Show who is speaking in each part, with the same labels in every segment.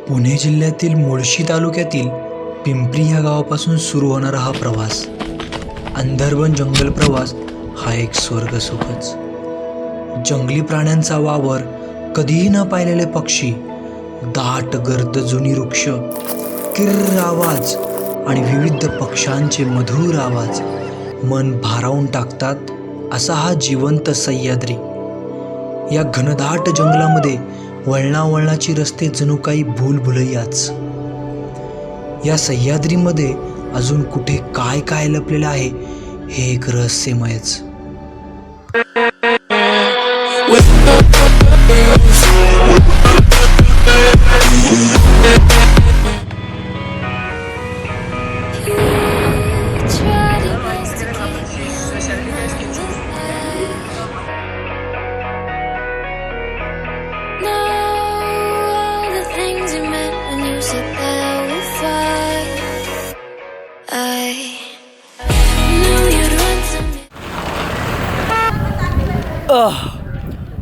Speaker 1: पुणे जिल्ह्यातील मुळशी तालुक्यातील पिंपरी ह्या गावापासून सुरू होणारा हा प्रवास, अंधारवन जंगल प्रवास हा एक स्वर्ग सुखच. जंगली प्राण्यांचा वावर, कधीही न पाहिलेले पक्षी, दाट गर्द जुनी वृक्ष, किर्र आवाज आणि विविध पक्ष्यांचे मधुर आवाज मन भारावून टाकतात असा हा जिवंत सह्याद्री. या घनदाट जंगलामध्ये वळणावळणाची रस्ते जणू काही भूलभुलैयाच. या सह्याद्रीमध्ये अजून कुठे काय काय लपलेलं आहे हे एक रहस्यमयच.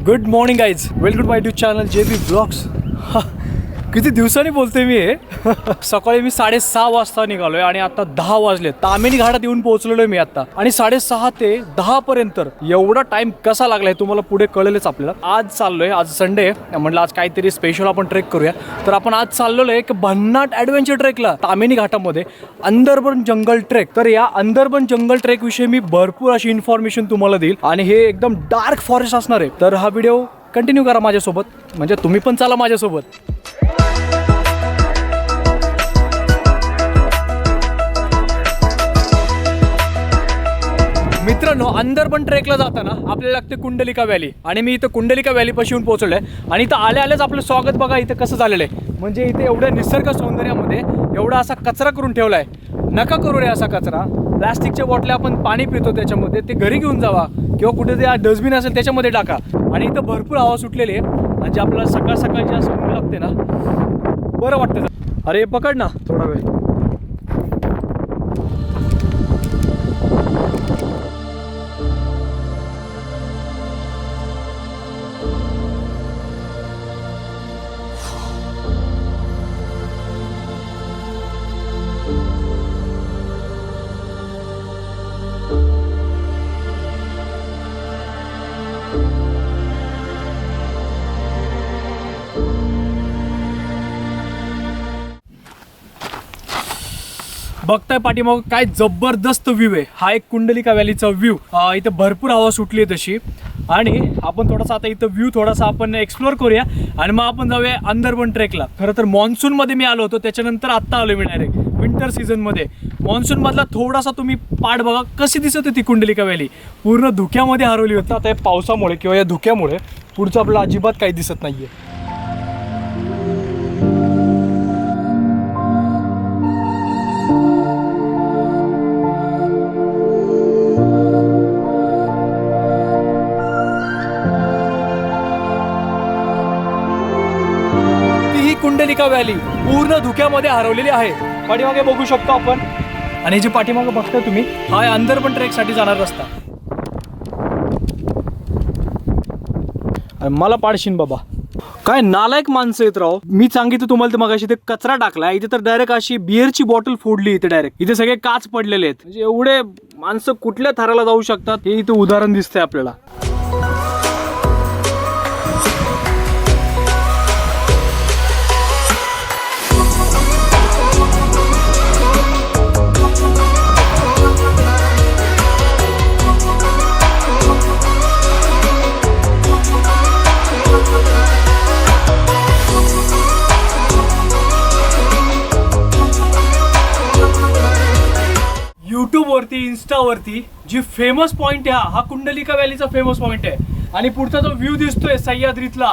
Speaker 2: Good morning guys, welcome to my YouTube channel JB blogs. किती दिवसांनी बोलते मी हे. सकाळी मी 6:30 वाजता निघालोय आणि आता 10 वाजले. तामिनी घाटात येऊन पोहोचलेलो आहे मी आता. आणि 6:30 ते 10 पर्यंत एवढा टाइम कसा लागलाय तुम्हाला पुढे कळेलच आपल्याला. आज चाललोय, आज संडे म्हटलं आज काहीतरी स्पेशल आपण ट्रेक करूया. तर आपण आज चाललेलो आहे एक भन्नाट ॲडव्हेंचर ट्रेकला तामिनी घाटामध्ये, अंदरबन जंगल ट्रेक. तर या अंदरबन जंगल ट्रेक विषयी मी भरपूर अशी इन्फॉर्मेशन तुम्हाला देईल आणि हे एकदम डार्क फॉरेस्ट असणार आहे. तर हा व्हिडिओ कंटिन्यू करा माझ्यासोबत, म्हणजे तुम्ही पण चाला माझ्यासोबत. मित्रांनो, अंदरबन ट्रेकला जाताना आपल्याला लागते कुंडलिका व्हॅली आणि मी इथं कुंडलिका व्हॅलीपाशी येऊन पोहोचलोय. आणि इथं आल्याच आपलं स्वागत बघा इथं कसं झालेलं आहे. म्हणजे इथे एवढ्या निसर्ग सौंदर्यामध्ये एवढा असा कचरा करून ठेवलाय. नका करू रे असा कचरा. प्लॅस्टिकच्या बॉटल्या आपण पाणी पितो त्याच्यामध्ये, ते घरी घेऊन जावा किंवा कुठे ते डस्टबिन असेल त्याच्यामध्ये टाका. आणि इथं भरपूर हवा सुटलेली आहे म्हणजे आपल्याला सकाळ सकाळची असं ऊन लागते ना, बरं वाटतं. अरे पकड ना थोडा वेळ. बघताय पाठीमाग काय जबरदस्त व्ह्यू आहे. हा एक कुंडलिका व्हॅलीचा व्ह्यू. इथं भरपूर हवा सुटली आहे तशी. आणि आपण थोडासा आता इथं व्ह्यू थोडासा आपण एक्सप्लोर करूया आणि मग आपण जाऊया अंदरबन ट्रेकला. खरं तर मान्सूनमध्ये मी आलो होतो, त्याच्यानंतर आत्ता आलो मी डायरेक्ट विंटर सीझनमध्ये. मान्सूनमधला थोडासा तुम्ही पाठ बघा कशी दिसत होती कुंडलिका व्हॅली. पूर्ण धुक्यामध्ये हरवली होती. आता या पावसामुळे किंवा या धुक्यामुळे पुढचं आपलं अजिबात काही दिसत नाही आहे. कुंडलिका व्हॅली पूर्ण धुक्यामध्ये हरवलेली आहे. पाठीमागे बघू शकतो आपण. आणि जे पाठीमागे बघता तुम्ही, हा अंदरबन ट्रेकसाठी जाणार रस्ता. मला पाडशीन बाबा, काय नालायक माणसं येत राव. मी सांगितलं तुम्हाला तर मगाशी इथे कचरा टाकलाय. इथे तर डायरेक्ट अशी बिअरची बॉटल फोडली इथे डायरेक्ट. इथे सगळे काच पडलेले आहेत. म्हणजे एवढे माणसं कुठल्या थराला जाऊ शकतात हे इथे उदाहरण दिसतंय आपल्याला. यूट्यूबवरती, इन्स्टावरती जी फेमस पॉईंट आहे हा कुंडलिका व्हॅलीचा फेमस पॉईंट आहे. आणि पुढचा जो व्ह्यू दिसतोय सह्याद्रीतला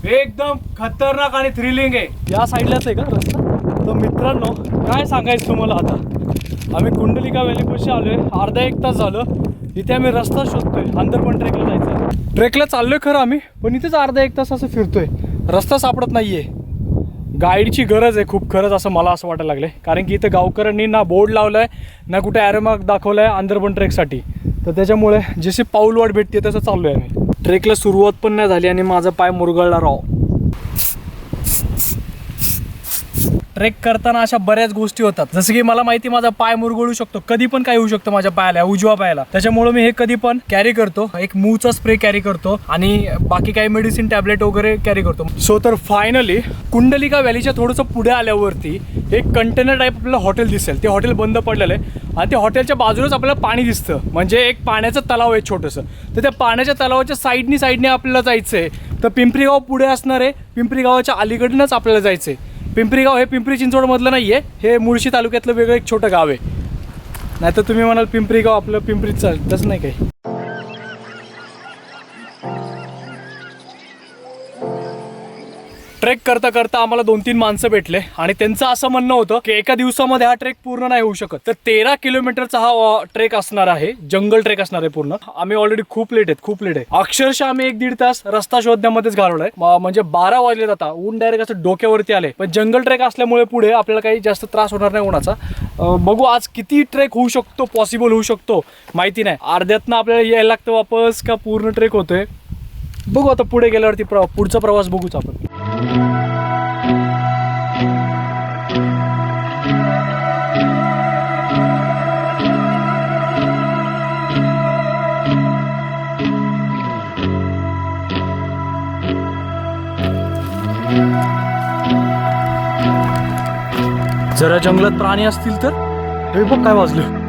Speaker 2: एकदम खतरनाक आणि थ्रिलिंग आहे. या साईडलाच आहे का रस्ता. तर मित्रांनो काय सांगायचं तुम्हाला, आता आम्ही कुंडलिका व्हॅलीपाशी आलोय. अर्धा एक तास झालं इथे आम्ही रस्ता शोधतोय. अंदरबन ट्रेकला जायचं. ट्रेकला चाललोय खरं आम्ही, पण इथेच अर्धा एक तास असं फिरतोय, रस्ता सापडत नाहीये. गाईडची गरज आहे खूप खरंच, असं मला असं वाटायला लागलं. कारण की इथं गावकऱ्यांनी ना बोर्ड लावला आहे ना कुठे ॲरोमार्क दाखवला आहे अंदरबन ट्रेकसाठी. तर त्याच्यामुळे जशी पाऊलवाट भेटते तसं चाललो आहे आम्ही. ट्रेकला सुरुवात पण नाही झाली आणि माझा पाय मुरगळला राव. ट्रेक करताना अशा बऱ्याच गोष्टी होतात, जसं की मला माहिती माझा पाय मुरगळू शकतो, कधी पण काही होऊ शकतं माझ्या पायाला, उजव्या पायाला. त्याच्यामुळे मी हे कधी पण कॅरी करतो, एक मूवचा स्प्रे कॅरी करतो आणि बाकी काही मेडिसिन टॅबलेट वगैरे कॅरी करतो. सो तर फायनली कुंडलिका व्हॅलीच्या थोडंसं पुढे आल्यावरती एक कंटेनर टाईप आपल्याला हॉटेल दिसेल. ते हॉटेल बंद पडलेलं आहे आणि त्या हॉटेलच्या बाजूलाच आपल्याला पाणी दिसतं, म्हणजे एक पाण्याचं तलाव आहे छोटंसं. तर त्या पाण्याच्या तलावाच्या साईडने आपल्याला जायचं आहे. तर पिंपरी गाव पुढे असणार आहे, पिंपरी गावाच्या अलीकडूनच आपल्याला जायचं आहे. पिंपरी गाव हे पिंपरी चिंचवडमधलं नाही आहे, हे मुळशी तालुक्यातलं वेगळं एक छोटं गाव आहे. नाहीतर तुम्ही म्हणाल पिंपरी गाव आपलं पिंपरीच चालेल, तसं नाही काही. ट्रेक करता करता आम्हाला 2-3 माणसं भेटले आणि त्यांचं असं म्हणणं होतं की एका दिवसामध्ये हा ट्रेक पूर्ण नाही होऊ शकत. तर 13 किलोमीटरचा हा ट्रेक असणार आहे, जंगल ट्रेक असणार आहे पूर्ण. आम्ही ऑलरेडी खूप लेट आहे. अक्षरशः आम्ही 1-1.5 तास रस्ता शोधण्यामध्येच घालवलाय. म्हणजे 12 वाजले जाता, ऊन डायरेक्ट असं डोक्यावरती आले. पण जंगल ट्रेक असल्यामुळे पुढे आपल्याला काही जास्त त्रास होणार नाही उन्हाचा. बघू आज किती ट्रेक होऊ शकतो, पॉसिबल होऊ शकतो माहिती नाही. अर्ध्यातनं आपल्याला यायला लागतं वापस का पूर्ण ट्रेक होतोय बघू. आता पुढे गेल्यावरती पुढचा प्रवास बघूच आपण. जरा जंगलात प्राणी असतील तर हे बघ काय वाजलं.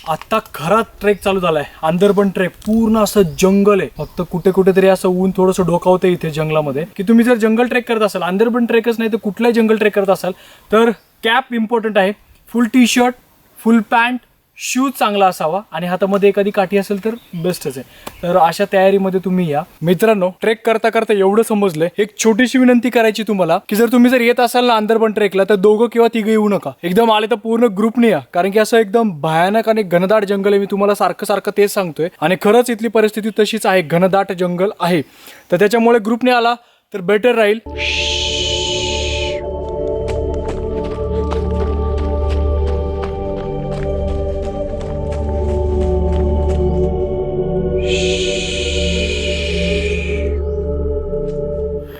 Speaker 2: आता खरा ट्रेक चालू झालाय, अंदरबन ट्रेक. पूर्ण असं जंगल आहे, फक्त कुठे कुठे तरी असं ऊन थोडंसं डोकावतं इथे जंगलामध्ये. की तुम्ही जर जंगल ट्रेक करत असाल, अंदरबन ट्रेकच नाही तर कुठलाही जंगल ट्रेक करत असाल तर कॅप इम्पॉर्टंट आहे. फुल टी शर्ट, फुल पॅन्ट, शूज चांगला असावा आणि हातामध्ये एखादी काठी असेल तर बेस्टच आहे. तर अशा तयारीमध्ये तुम्ही या. मित्रांनो, ट्रेक करता करता एवढं समजलंय, एक छोटीशी विनंती करायची तुम्हाला की जर येत असाल ना अंदरबन ट्रेकला तर 2 किंवा 3 येऊ नका. एकदम आले तर पूर्ण ग्रुपने या, कारण की असं एकदम भयानक आणि घनदाट जंगल आहे. मी तुम्हाला सारखं तेच सांगतोय आणि खरंच इथली परिस्थिती तशीच आहे, घनदाट जंगल आहे. तर त्याच्यामुळे ग्रुपने आला तर बेटर राहील.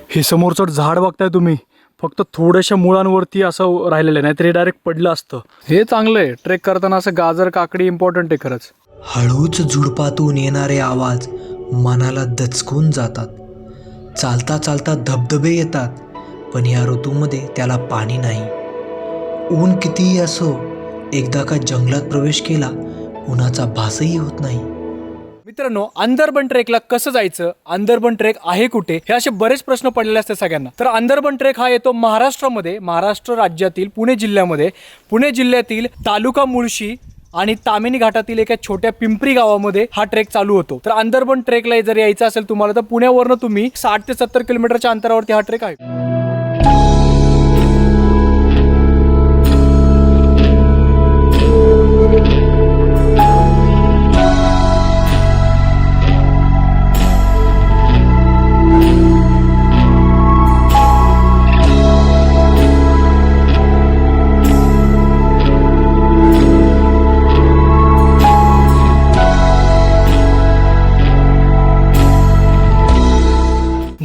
Speaker 2: हे समोरचं झाड बघताय तुम्ही, फक्त थोड्याशा मुळांवरती असं राहिलेलं आहे, नाहीतर हे डायरेक्ट पडलं असतं. हे चांगलं आहे ट्रेक करताना. असं गाजर काकडी इम्पॉर्टंट आहे खरंच.
Speaker 1: हळूच झुडपातून येणारे आवाज मनाला दचकून जातात. चालता चालता धबधबे येतात, पण या ऋतूमध्ये त्याला पाणी नाही. ऊन कितीही असो, एकदा का जंगलात प्रवेश केला उन्हाचा भासही होत नाही.
Speaker 2: मित्रांनो, अंदरबन ट्रेकला कसं जायचं, अंदरबन ट्रेक आहे कुठे, हे असे बरेच प्रश्न पडलेले असतात सगळ्यांना. तर अंदरबन ट्रेक हा येतो महाराष्ट्रामध्ये, महाराष्ट्र राज्यातील पुणे जिल्ह्यामध्ये. पुणे जिल्ह्यातील तालुका मुळशी आणि तामिनी घाटातील एका छोट्या पिंपरी गावामध्ये हा ट्रेक चालू होतो. तर अंदरबन ट्रेकला जर यायचं असेल तुम्हाला तर पुण्यावरनं तुम्ही 60 ते 70 किलोमीटरच्या अंतरावरती हा ट्रेक आहे.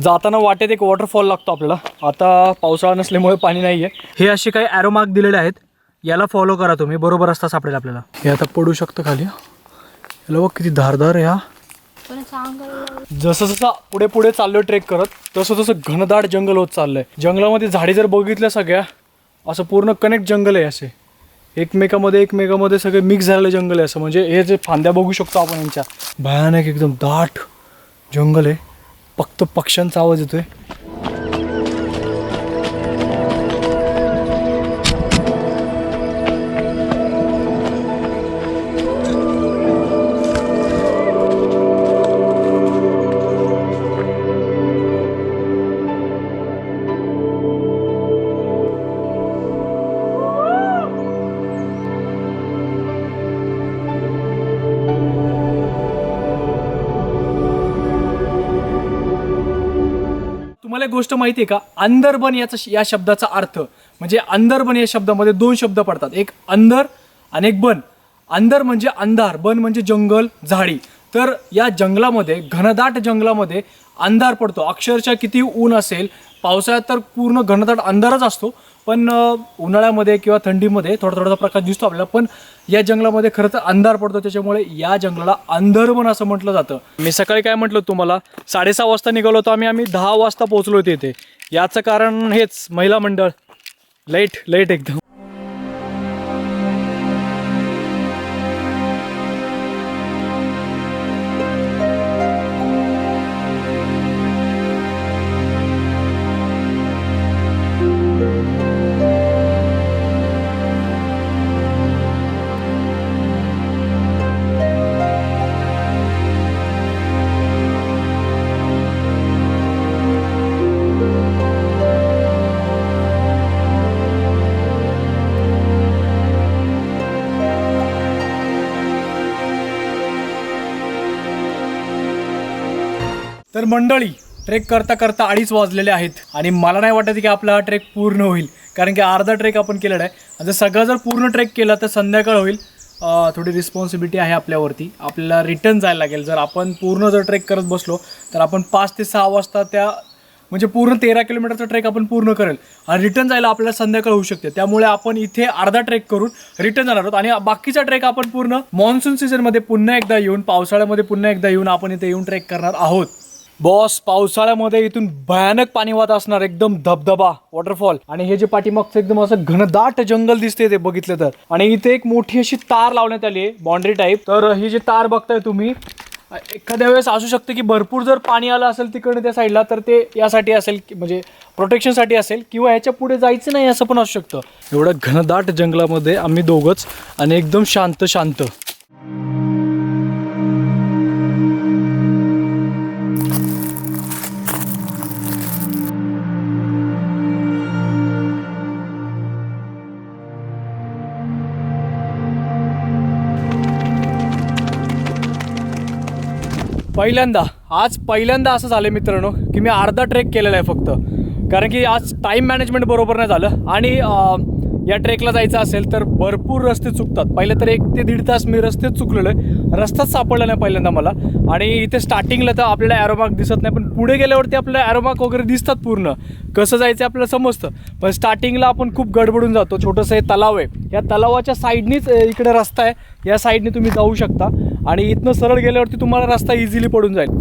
Speaker 2: जाताना वाटेत एक वॉटरफॉल लागतो आपल्याला. आता पावसाळा नसल्यामुळे पाणी नाही आहे. हे असे काही ॲरो मार्क दिलेले आहेत, याला फॉलो करा तुम्ही, बरोबर रस्ता सापडेल आपल्याला. हे आता पडू शकतं खाली. याला बघ किती धारदार आहे हा. जसं जसं पुढे पुढे चाललोय ट्रेक करत तसं तसं घनदाट जंगल होत चाललंय. जंगलामध्ये झाडी जर बघितल्या सगळ्या, असं पूर्ण कनेक्ट जंगल आहे. असे एकमेकामध्ये सगळे मिक्स झालेलं जंगल आहे. असं म्हणजे हे जे फांद्या बघू शकतो आपण यांच्या, भयानक एकदम दाट जंगल आहे. फक्त पक्ष्यांचा आवाज येतोय. तुम्हाला एक गोष्ट माहिती आहे का, अंदरबन या शब्दाचा अर्थ म्हणजे अंदरबन या शब्दामध्ये 2 शब्द पडतात, एक अंदर आणि एक बन. अंदर म्हणजे अंधार, बन म्हणजे जंगल झाडी. तर या जंगलामध्ये, घनदाट जंगलामध्ये अंधार पडतो. अक्षरशः किती ऊन असेल, पावसाळ्यात तर पूर्ण घनदाट अंधारच असतो, पण उन्हाळ्यामध्ये किंवा थंडीमध्ये थोडा थोडासा प्रकाश दिसतो आपल्याला. पण या जंगलामध्ये खरं तर अंधार पडतो, त्याच्यामुळे या जंगलाला अंधरवन असं म्हटलं जातं. मी सकाळी काय म्हटलं तुम्हाला, 6:30 वाजता निघालो होतो आम्ही 10 वाजता पोहोचलो होतो इथे. याचं कारण हेच, महिला मंडळ लेट एकदम. तर मंडळी, ट्रेक करता करता 2:30 वाजलेले आहेत आणि मला नाही वाटत की आपला हा ट्रेक पूर्ण होईल, कारण की अर्धा ट्रेक आपण केलेला आहे. आणि जर सगळं जर पूर्ण ट्रेक केला तर संध्याकाळ होईल. थोडी रिस्पॉन्सिबिलिटी आहे आपल्यावरती, आपल्याला रिटर्न जायला लागेल. जर आपण पूर्ण जर ट्रेक करत बसलो तर आपण 5 ते 6 वाजता म्हणजे पूर्ण 13 किलोमीटरचा ट्रेक आपण पूर्ण करेल आणि रिटर्न जायला आपल्याला संध्याकाळ होऊ शकते. त्यामुळे आपण इथे अर्धा ट्रेक करून रिटर्न जाणार आहोत आणि बाकीचा ट्रेक आपण पूर्ण मॉन्सून सीझनमध्ये पुन्हा एकदा येऊन, पावसाळ्यामध्ये पुन्हा एकदा येऊन आपण इथे येऊन ट्रेक करणार आहोत. बॉस, पावसाळ्यामध्ये इथून भयानक पाणी वाहत असणार, एकदम धबधबा, वॉटरफॉल. आणि हे जे पाठीमागचं एकदम असं घनदाट जंगल दिसते ते बघितलं तर. आणि इथे एक मोठी अशी तार लावण्यात आली आहे, बाउंड्री टाईप. तर ही जी तार बघताय तुम्ही, एखाद्या वेळेस असू शकते की भरपूर जर पाणी आलं असेल तिकडे त्या साईडला, तर ते यासाठी असेल, म्हणजे प्रोटेक्शनसाठी असेल, किंवा ह्याच्या पुढे जायचं नाही असं पण असू शकतं. एवढं घनदाट जंगलामध्ये आम्ही दोघंच आणि एकदम शांत. आज पहिल्यांदा असं झालं मित्रांनो की मी अर्धा ट्रेक केलेला आहे फक्त, कारण की आज टाईम मॅनेजमेंट बरोबर नाही झालं. आणि या ट्रेकला जायचं असेल तर भरपूर रस्ते चुकतात. पहिले तर 1 ते 1.5 तास मी रस्तेच चुकलेलो आहे, रस्ताच सापडला नाही पहिल्यांदा मला. आणि इथे स्टार्टिंगला तर आपल्याला ॲरोमार्क दिसत नाही, पण पुढे गेल्यावरती आपल्याला ॲरोमार्क वगैरे दिसतात. पूर्ण कसं जायचं आपल्याला समजतं, पण स्टार्टिंगला आपण खूप गडबडून जातो. छोटंसं हे तलाव आहे, या तलावाच्या साईडनीच इकडे रस्ता आहे, या साईडने तुम्ही जाऊ शकता आणि इथनं सरळ गेल्यावरती तुम्हाला रस्ता इझिली पडून जाईल.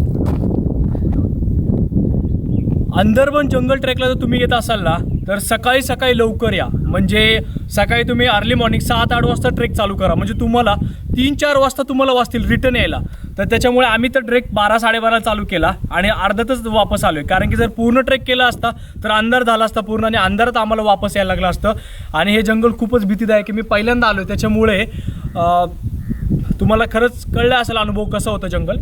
Speaker 2: अंदरवन जंगल ट्रेकला जर तुम्ही येत असाल ना, तर सकाळी लवकर या. म्हणजे सकाळी तुम्ही अर्ली मॉर्निंग 7-8 वाजता ट्रेक चालू करा, म्हणजे तुम्हाला 3-4 वाजता तुम्हाला वाजतील रिटर्न यायला. तर त्याच्यामुळे आम्ही तर ट्रेक 12-12:30 चालू केला आणि अर्ध्यातच वापस आलो आहे, कारण की जर पूर्ण ट्रेक केला असता तर अंधार झाला असता पूर्ण, आणि अंधारात आम्हाला वापस यायला लागलं असतं. आणि हे जंगल खूपच भीतीदायक आहे, मी पहिल्यांदा आलो आहे, त्याच्यामुळे तुम्हाला खरंच कळलं असेल अनुभव कसा होता जंगल.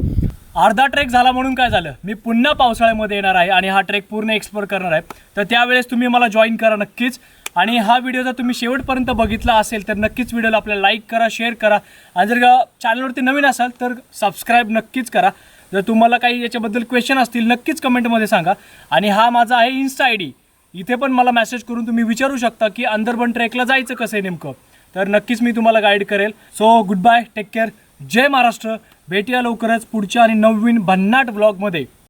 Speaker 2: अर्धा ट्रेक झाला म्हणून काय झालं, मी पुन्हा पावसाळ्यामध्ये येणार आहे आणि हा ट्रेक पूर्ण एक्सप्लोर करणार आहे. तर त्यावेळेस तुम्ही मला जॉईन करा नक्कीच. आणि हा व्हिडिओ जर तुम्ही शेवटपर्यंत बघितला असेल तर नक्कीच व्हिडिओला आपल्याला लाईक करा, शेअर करा, आणि जर चॅनलवरती नवीन असाल तर सबस्क्राईब नक्कीच करा. जर तुम्हाला काही याच्याबद्दल क्वेश्चन असतील नक्कीच कमेंटमध्ये सांगा. आणि हा माझा आहे इन्स्टा ID, इथे पण मला मेसेज करून तुम्ही विचारू शकता की अंदरवन ट्रेकला जायचं कसं आहे नेमकं. तर नक्कीच मी तुम्हाला गाईड करेल. So goodbye, take care, Jai Maharashtra. भेटूया लवकरच पुढच्या आणि नवीन भन्नाट व्लॉगमध्ये.